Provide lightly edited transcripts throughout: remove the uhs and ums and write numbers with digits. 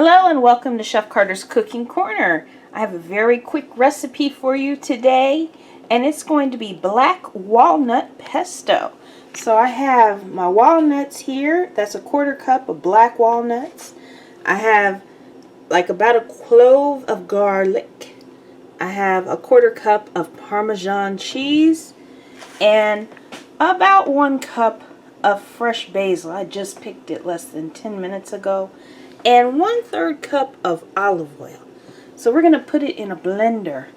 Hello and welcome to Chef Carter's Cooking Corner. I have a very quick recipe for you today, and it's going to be black walnut pesto. So I have my walnuts here. That's a 1/4 cup of black walnuts. I have like about a clove of garlic. I have a 1/4 cup of Parmesan cheese and about 1 cup of fresh basil. I just picked it less than 10 minutes ago. And 1/3 cup of olive oil. So we're going to put it in a blender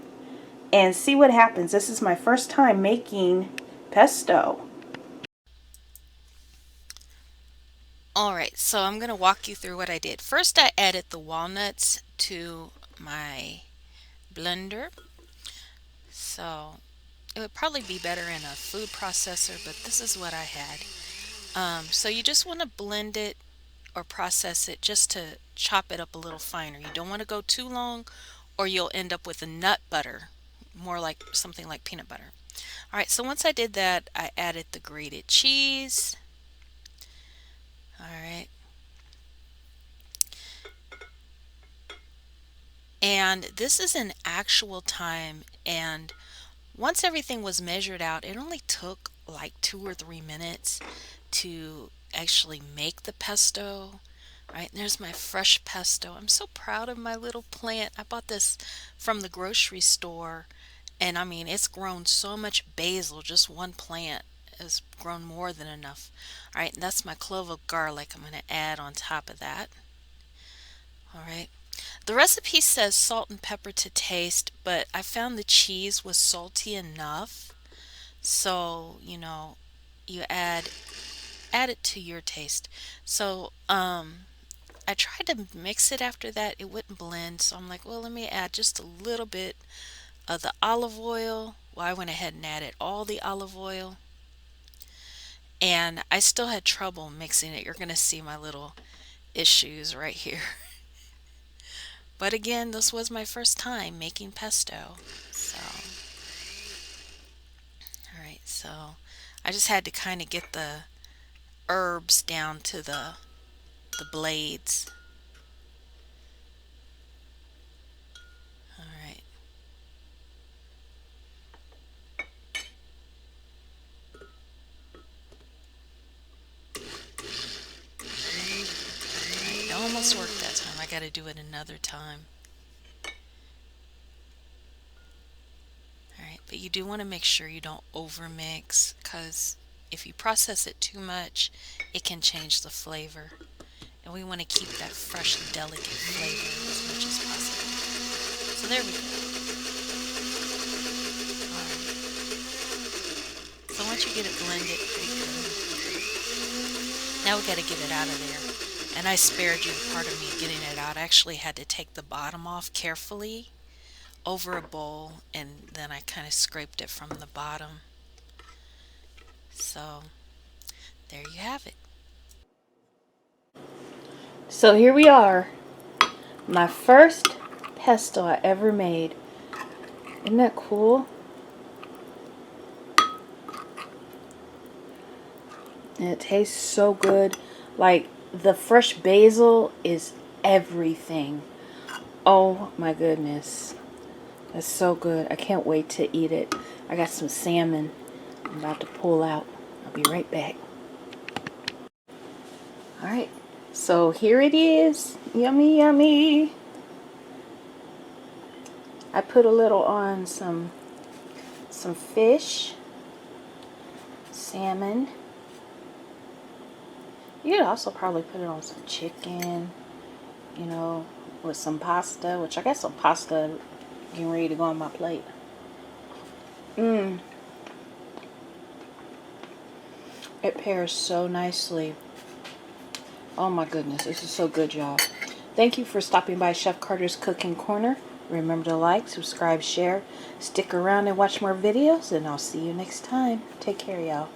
and see what happens. This is my first time making pesto. Alright, so I'm going to walk you through what I did. First, I added the walnuts to my blender. So it would probably be better in a food processor, but this is what I had. So you just want to blend it or process it just to chop it up a little finer. You don't want to go too long or you'll end up with a nut butter, more like something like peanut butter. Alright, so once I did that, I added the grated cheese. Alright. And this is in actual time, and once everything was measured out, it only took like 2 or 3 minutes to actually make the pesto. Right, and there's my fresh pesto. I'm so proud of my little plant. I bought this from the grocery store, and I mean, it's grown so much basil. Just one plant has grown more than enough. All right, and that's my clove of garlic I'm going to add on top of that. All right. The recipe says salt and pepper to taste, but I found the cheese was salty enough. So, you add it to your taste. So, I tried to mix it after that. It wouldn't blend. So I'm like, well, let me add just a little bit of the olive oil. Well, I went ahead and added all the olive oil. And I still had trouble mixing it. You're going to see my little issues right here. But again, this was my first time making pesto. So, alright, so I just had to kind of get the herbs down to the blades. Alright. Alright, it almost worked that time. I gotta do it another time. Alright, but you do want to make sure you don't overmix, because if you process it too much, it can change the flavor. And we want to keep that fresh, delicate flavor as much as possible. So there we go. Alright. So once you get it blended pretty good, now we got to get it out of there. And I spared you part of me getting it out. I actually had to take the bottom off carefully over a bowl, and then I kind of scraped it from the bottom. So there you have it. So here we are. My first pesto I ever made. Isn't that cool? And it tastes so good. Like, the fresh basil is everything. Oh my goodness. That's so good. I can't wait to eat it. I got some salmon I'm about to pull out. I'll be right back. Alright, so here it is. Yummy, yummy. I put a little on some fish, salmon. You could also probably put it on some chicken, with some pasta, which I got some pasta getting ready to go on my plate. It pairs so nicely. Oh my goodness, this is so good, y'all. Thank you for stopping by Chef Carter's Cooking Corner. Remember to like, subscribe, share, stick around and watch more videos, and I'll see you next time. Take care, y'all.